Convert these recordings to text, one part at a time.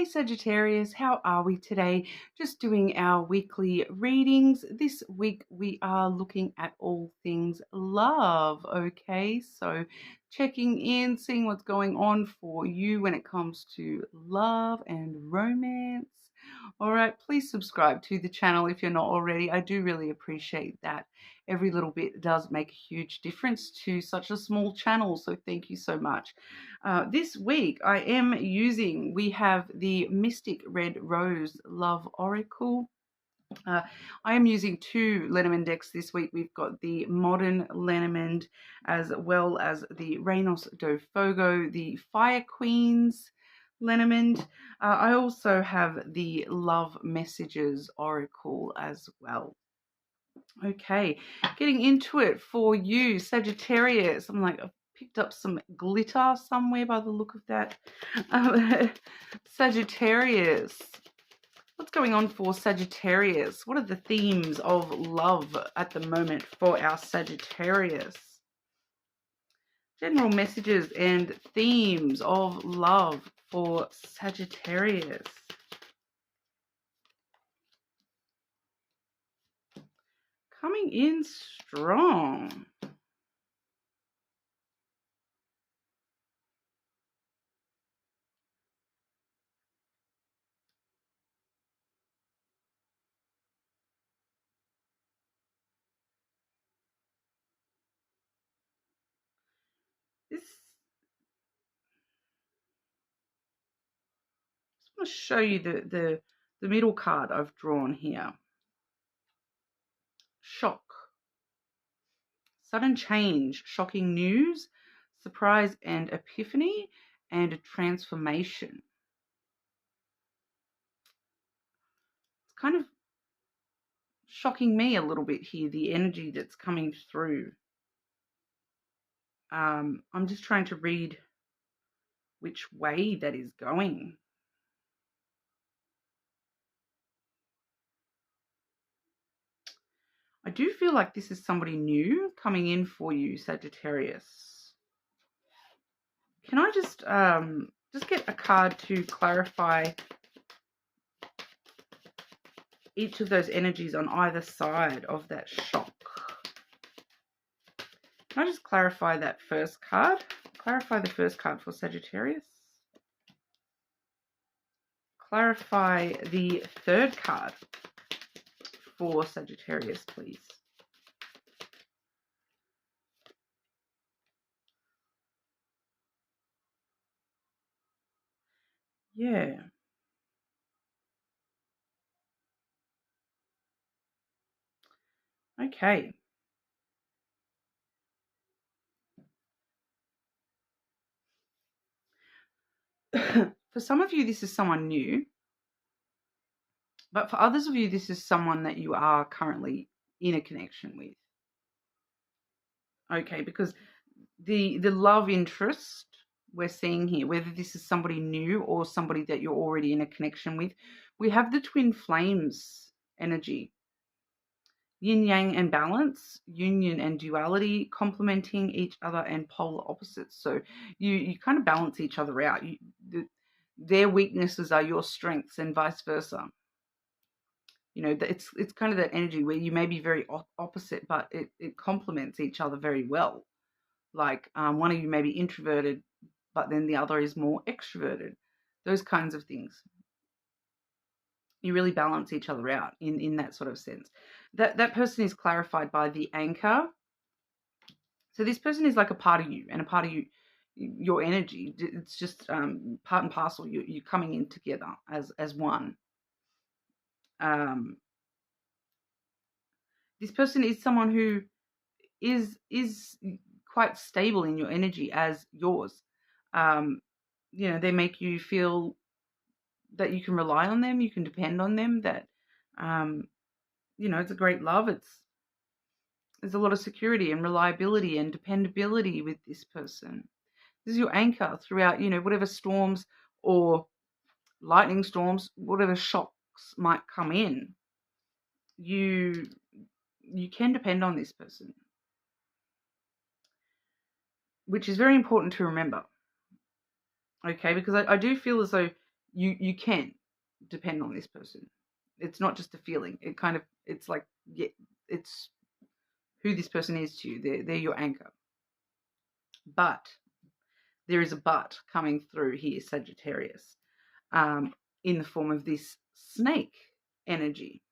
Hey Sagittarius, how are we today? Just doing our weekly readings. This week we are looking at all things love, okay? So checking in, seeing what's going on for you when it comes to love and romance. All right, please subscribe to the channel if you're not already. I do really appreciate that. Every little bit does make a huge difference to such a small channel, so thank you so much. This week we have the Mystic Red Rose Love Oracle. I am using two Lenormand decks this week. We've got the Modern Lenormand as well as the Reynos do Fogo, the Fire Queens Lenormand. I also have the Love Messages Oracle as well. Okay, getting into it for you, Sagittarius. I've picked up some glitter somewhere by the look of that. Sagittarius. What's going on for Sagittarius? What are the themes of love at the moment for our Sagittarius? General messages and themes of love for Sagittarius. Coming in strong. I'll show you the middle card I've drawn here. Shock. Sudden change, shocking news, surprise and epiphany, and a transformation. It's kind of shocking me a little bit here, the energy that's coming through. I'm just trying to read which way that is going. I do feel like this is somebody new coming in for you, Sagittarius. Can I just get a card to clarify each of those energies on either side of that shock? Can I just clarify that first card? Clarify the first card for Sagittarius. Clarify the third card for Sagittarius, please. Yeah. Okay. For some of you, this is someone new. But for others of you, this is someone that you are currently in a connection with. Okay, because the love interest we're seeing here, whether this is somebody new or somebody that you're already in a connection with, we have the twin flames energy. Yin yang and balance, union and duality, complementing each other and polar opposites. So you kind of balance each other out. Their weaknesses are your strengths and vice versa. You know, it's kind of that energy where you may be very opposite, but it complements each other very well. Like one of you may be introverted, but then the other is more extroverted. Those kinds of things. You really balance each other out in that sort of sense. That person is clarified by the anchor. So this person is like a part of you and a part of your energy. It's just part and parcel. You're coming in together as one. This person is someone who is quite stable in your energy as yours. You know, they make you feel that you can rely on them, you can depend on them, that, you know, it's a great love. There's a lot of security and reliability and dependability with this person. This is your anchor throughout, you know, whatever storms or lightning storms, whatever shocks might come in. You can depend on this person, which is very important to remember. Okay, because I do feel as though you can depend on this person. It's not just a feeling. It's like, yeah, it's who this person is to you. They're your anchor. But there is a but coming through here, Sagittarius, in the form of this snake energy.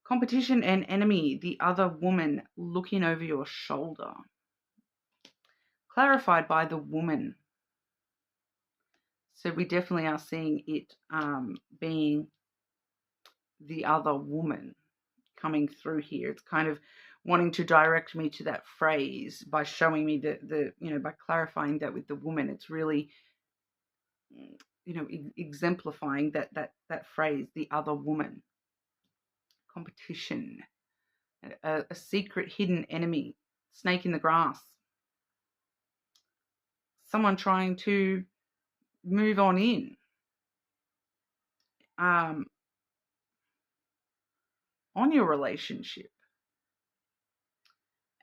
Competition and enemy, the other woman looking over your shoulder. Clarified by the woman. So we definitely are seeing it being the other woman coming through here. It's kind of wanting to direct me to that phrase by showing me by clarifying that with the woman. It's really, exemplifying that phrase, the other woman. Competition, a secret hidden enemy, snake in the grass. Someone trying to move on in. On your relationship.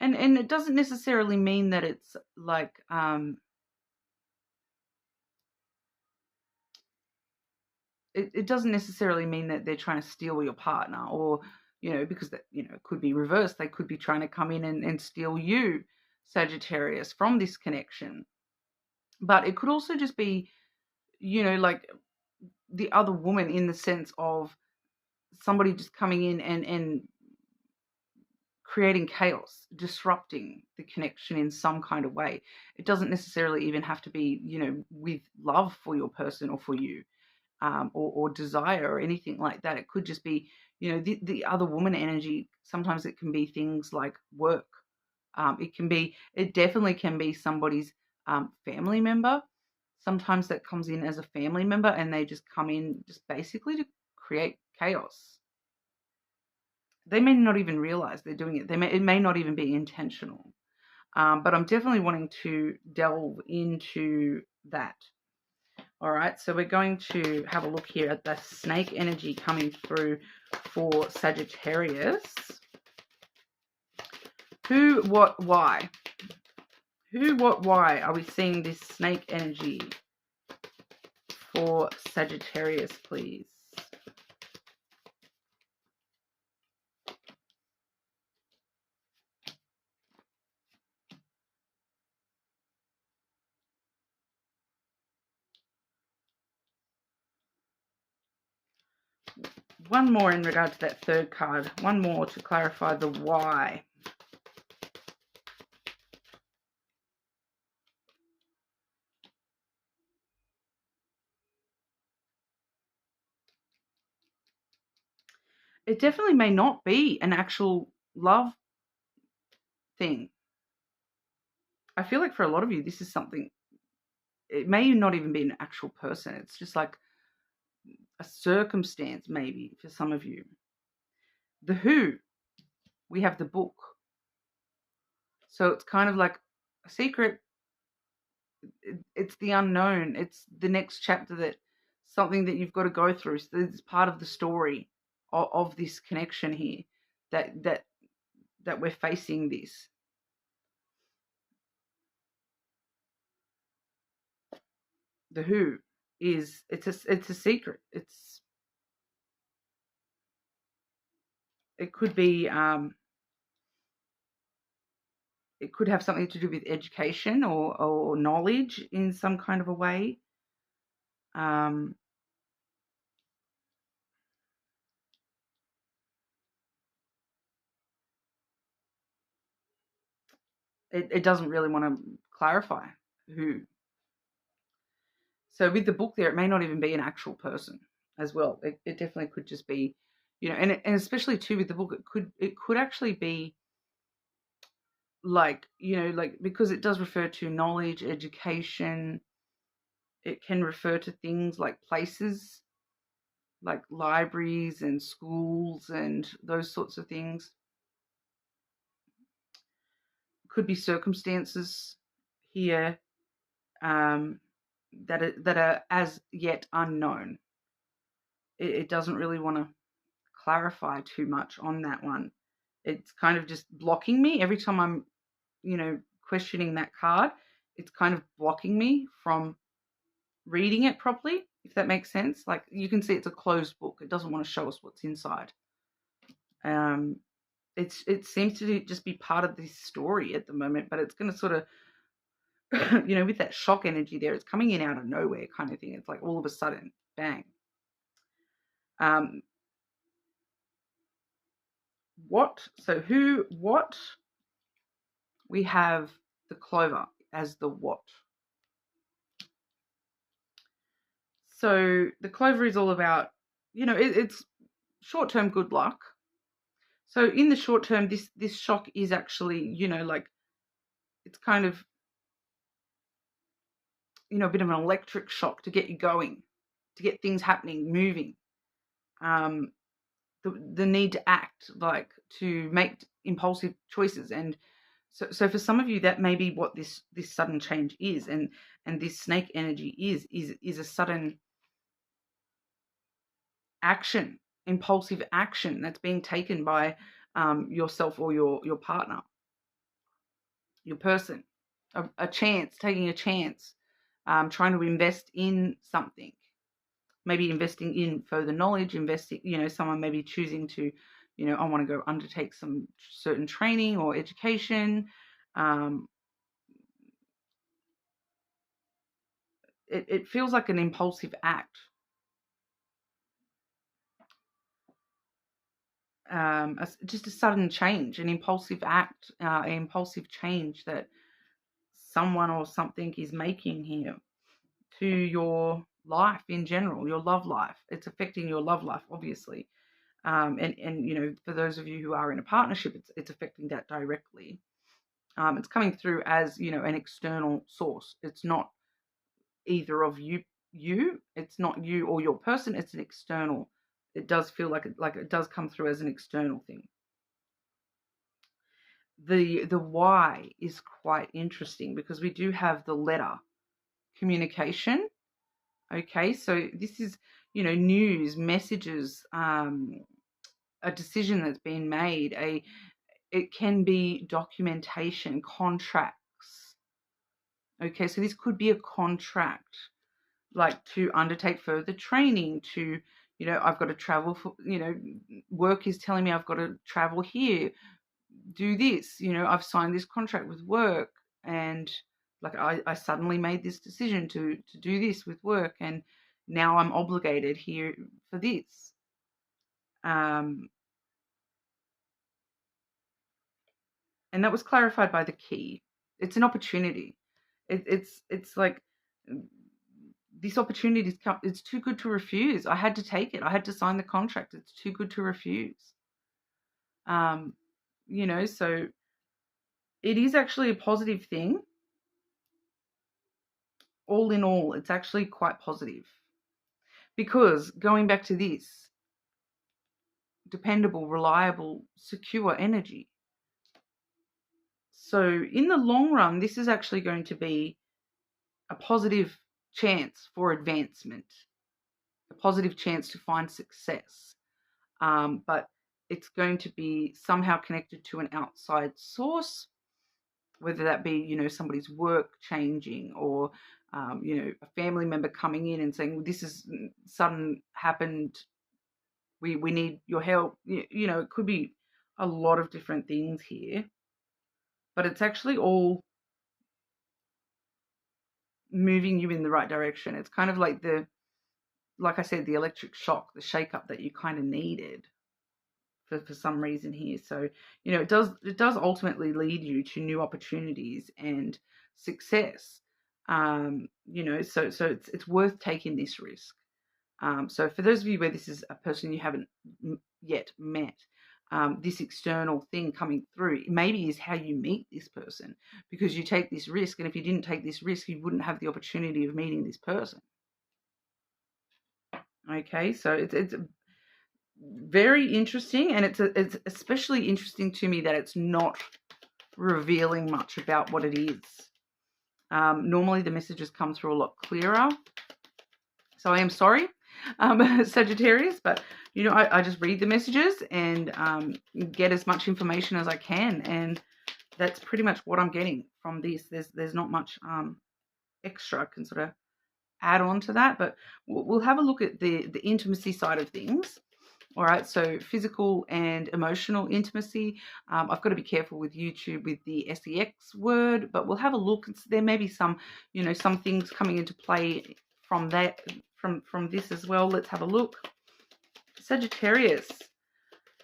And it doesn't necessarily mean that it's like it doesn't necessarily mean that they're trying to steal your partner, or because that it could be reversed. They could be trying to come in and steal you, Sagittarius, from this connection. But it could also just be like the other woman, in the sense of somebody just coming in and creating chaos, disrupting the connection in some kind of way. It doesn't necessarily even have to be, with love for your person or for you, or desire or anything like that. It could just be, the other woman energy. Sometimes it can be things like work. It definitely can be somebody's family member. Sometimes that comes in as a family member, and they just come in just basically to create chaos. They may not even realize they're doing it. It may not even be intentional. But I'm definitely wanting to delve into that. All right, so we're going to have a look here at the snake energy coming through for Sagittarius. Who, what, why? Who, what, why are we seeing this snake energy for Sagittarius, please? One more in regard to that third card. One more to clarify the why. It definitely may not be an actual love thing. I feel like for a lot of you, this is something, it may not even be an actual person. It's just like a circumstance, maybe, for some of you. The who, we have the book. So it's kind of like a secret. It's the unknown. It's the next chapter, that something that you've got to go through. So it's part of the story of this connection here, that we're facing this. The who is, it's a secret. It could be it could have something to do with education or knowledge in some kind of a way. It doesn't really want to clarify who. So with the book there, it may not even be an actual person as well. It definitely could just be, and especially too with the book, it could actually be like, because it does refer to knowledge, education. It can refer to things like places, like libraries and schools and those sorts of things. Could be circumstances here that are as yet unknown. It doesn't really want to clarify too much on that one. It's kind of just blocking me every time I'm, questioning that card. It's kind of blocking me from reading it properly, if that makes sense. Like, you can see it's a closed book. It doesn't want to show us what's inside. It seems to just be part of this story at the moment, but it's going to sort of, with that shock energy there, it's coming in out of nowhere kind of thing. It's like all of a sudden, bang. What we have the clover as the what. So the clover is all about, it's short-term good luck. So in the short term, this shock is actually, like, it's kind of, a bit of an electric shock to get you going, to get things happening, moving. The need to act, like to make impulsive choices. And so for some of you, that may be what this sudden change is. And this snake energy is a sudden action, impulsive action that's being taken by yourself or your partner, your person, taking a chance, trying to invest in something, maybe investing in further knowledge, someone maybe choosing to, I want to go undertake some certain training or education. It feels like an impulsive act. Just a sudden change, an impulsive act, an impulsive change that someone or something is making here to your life in general, your love life. It's affecting your love life, obviously. And for those of you who are in a partnership, it's affecting that directly. It's coming through as, an external source. It's not either of you. It's not you or your person. It's an external. It does feel like it does come through as an external thing. The why is quite interesting because we do have the letter communication. Okay, so this is, news, messages, a decision that's been made, it can be documentation, contracts. Okay, so this could be a contract, like to undertake further training, to, I've got to travel for, work is telling me I've got to travel here, do this, I've signed this contract with work, and like I suddenly made this decision to do this with work, and now I'm obligated here for this. And that was clarified by the key. It's an opportunity. It's like this opportunity is it's too good to refuse. I had to take it. I had to sign the contract. It's too good to refuse. So it is actually a positive thing. All in all, it's actually quite positive. Because going back to this, dependable, reliable, secure energy. So in the long run, this is actually going to be a positive chance for advancement, a positive chance to find success. But it's going to be somehow connected to an outside source, whether that be, somebody's work changing, or, a family member coming in and saying, this is sudden happened, we need your help. It could be a lot of different things here, but it's actually all moving you in the right direction. It's kind of like like I said, the electric shock, the shake up that you kind of needed for some reason here. So, it does ultimately lead you to new opportunities and success. So it's worth taking this risk. So for those of you where this is a person you haven't yet met, this external thing coming through maybe is how you meet this person, because you take this risk, and if you didn't take this risk, you wouldn't have the opportunity of meeting this person. Okay, so it's very interesting, and it's especially interesting to me that it's not revealing much about what it is. Normally the messages come through a lot clearer, so I am sorry, Sagittarius, but I just read the messages and get as much information as I can, and that's pretty much what I'm getting from this. There's not much extra I can sort of add on to that, but we'll have a look at the intimacy side of things. All right, so physical and emotional intimacy. I've got to be careful with YouTube with the sex word, but we'll have a look. There may be some, some things coming into play from that, from this as well. Let's have a look. Sagittarius.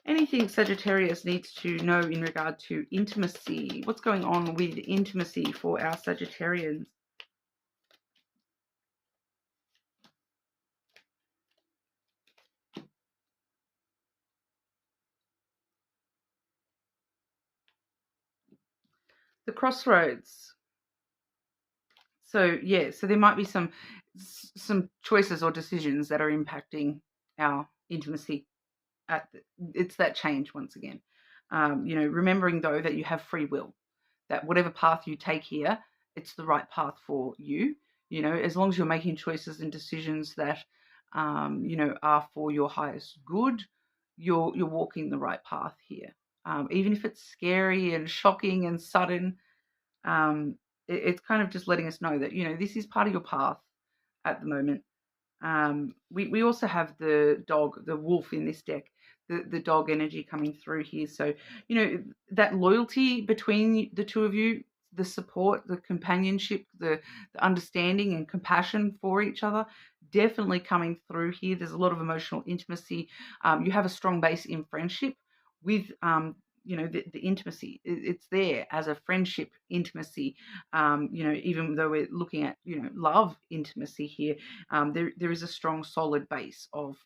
Anything Sagittarius needs to know in regard to intimacy. What's going on with intimacy for our Sagittarians? The crossroads. So yeah, so there might be some choices or decisions that are impacting our intimacy. It's that change once again. Remembering though that you have free will, that whatever path you take here, it's the right path for you. As long as you're making choices and decisions that are for your highest good, you're walking the right path here. Even if it's scary and shocking and sudden, it's kind of just letting us know that this is part of your path at the moment. We also have the dog, the wolf in this deck, the dog energy coming through here. So, that loyalty between the two of you, the support, the companionship, the understanding and compassion for each other, definitely coming through here. There's a lot of emotional intimacy. You have a strong base in friendship with, the intimacy. It's there as a friendship intimacy. Even though we're looking at, love intimacy here, there is a strong, solid base of,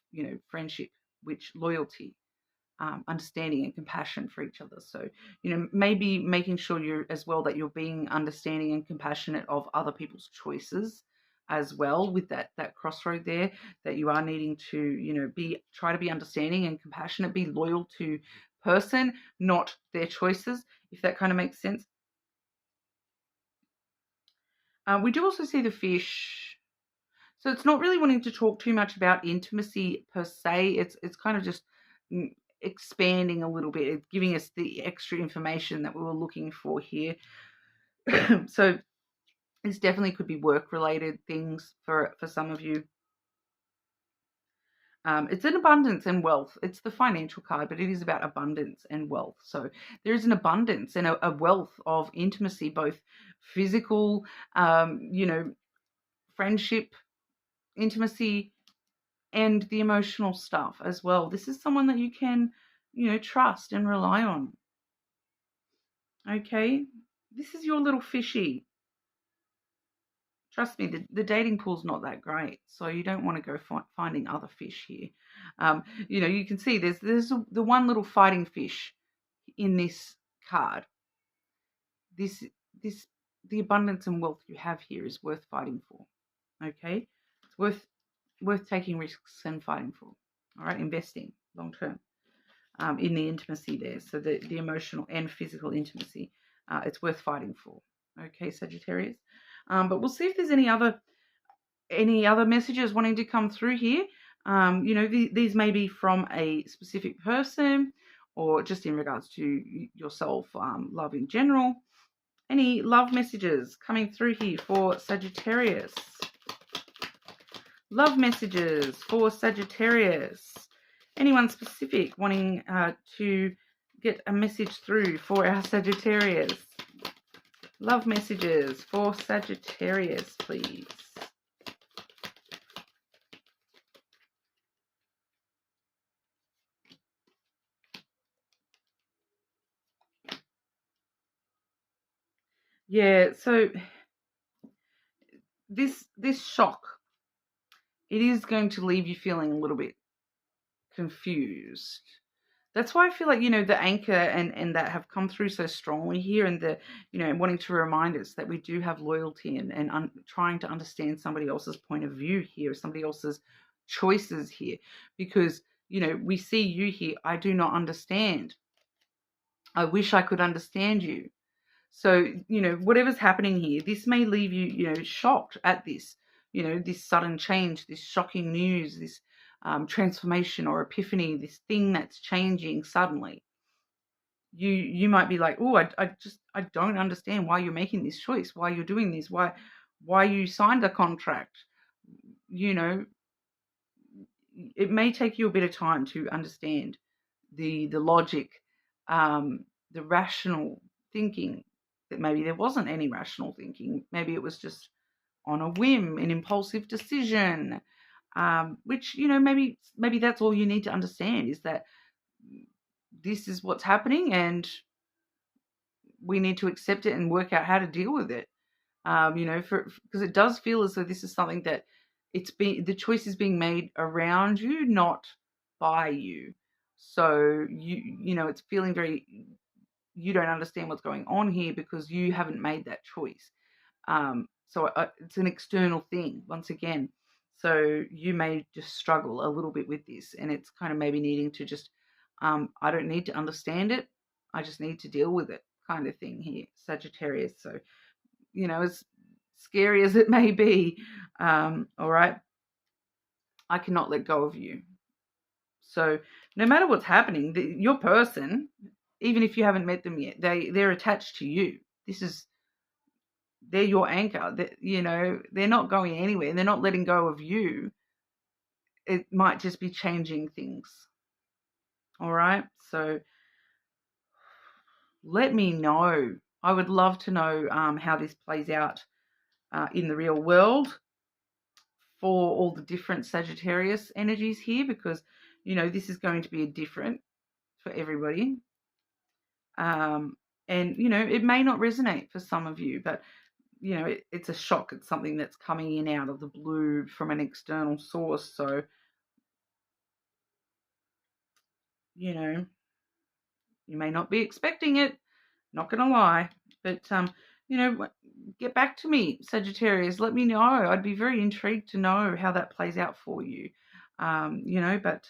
friendship, which loyalty, understanding and compassion for each other. So, maybe making sure that you're being understanding and compassionate of other people's choices as well, with that crossroad there, that you are needing to, try to be understanding and compassionate, be loyal to person, not their choices, if that kind of makes sense. We do also see the fish. So it's not really wanting to talk too much about intimacy per se. It's kind of just expanding a little bit. It's giving us the extra information that we were looking for here. So this definitely could be work-related things for some of you. It's an abundance and wealth. It's the financial card, but it is about abundance and wealth. So there is an abundance and a wealth of intimacy, both physical, friendship, intimacy, and the emotional stuff as well. This is someone that you can, trust and rely on. Okay? This is your little fishy. Trust me, the dating pool's not that great, so you don't want to go finding other fish here. You can see there's the one little fighting fish in this card. The abundance and wealth you have here is worth fighting for. Okay, it's worth taking risks and fighting for. All right, investing long term in the intimacy there. So the emotional and physical intimacy, it's worth fighting for. Okay, Sagittarius. But we'll see if there's any other messages wanting to come through here. These may be from a specific person or just in regards to yourself, love in general. Any love messages coming through here for Sagittarius? Love messages for Sagittarius. Anyone specific wanting to get a message through for our Sagittarius? Love messages for Sagittarius, please. Yeah, so this shock, it is going to leave you feeling a little bit confused. That's why I feel like, the anchor and that have come through so strongly here, and the, wanting to remind us that we do have loyalty and trying to understand somebody else's point of view here, somebody else's choices here, because, we see you here. I do not understand. I wish I could understand you. So, whatever's happening here, this may leave you, shocked at this, this sudden change, this shocking news, this transformation or epiphany, this thing that's changing suddenly. You might be like, oh, I don't understand why you're making this choice, why you're doing this, why you signed a contract, you know, it may take you a bit of time to understand the logic, the rational thinking, that maybe there wasn't any rational thinking. Maybe it was just on a whim, an impulsive decision, which, maybe that's all you need to understand, is that this is what's happening and we need to accept it and work out how to deal with it. Because it does feel as though this is something that the choice is being made around you, not by you. So it's feeling very, you don't understand what's going on here because you haven't made that choice. So it's an external thing once again. So you may just struggle a little bit with this, and it's kind of maybe needing to just, I don't need to understand it. I just need to deal with it, kind of thing here, Sagittarius. So, as scary as it may be, all right, I cannot let go of you. So no matter what's happening, your person, even if you haven't met them yet, they're attached to you. They're your anchor. They're not going anywhere. They're not letting go of you. It might just be changing things. All right. So let me know. I would love to know how this plays out in the real world for all the different Sagittarius energies here, because, this is going to be different for everybody. And, it may not resonate for some of you, but, it's a shock. It's something that's coming in out of the blue from an external source. So, you may not be expecting it, not going to lie, but, get back to me, Sagittarius. Let me know. I'd be very intrigued to know how that plays out for you. But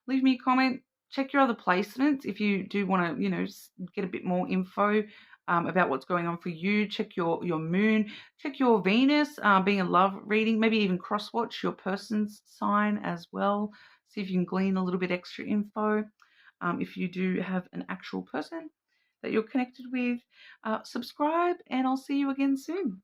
leave me a comment. Check your other placements if you do want to, get a bit more info about what's going on for you. Check your moon. Check your Venus, being a love reading. Maybe even cross-watch your person's sign as well. See if you can glean a little bit extra info. If you do have an actual person that you're connected with, subscribe, and I'll see you again soon.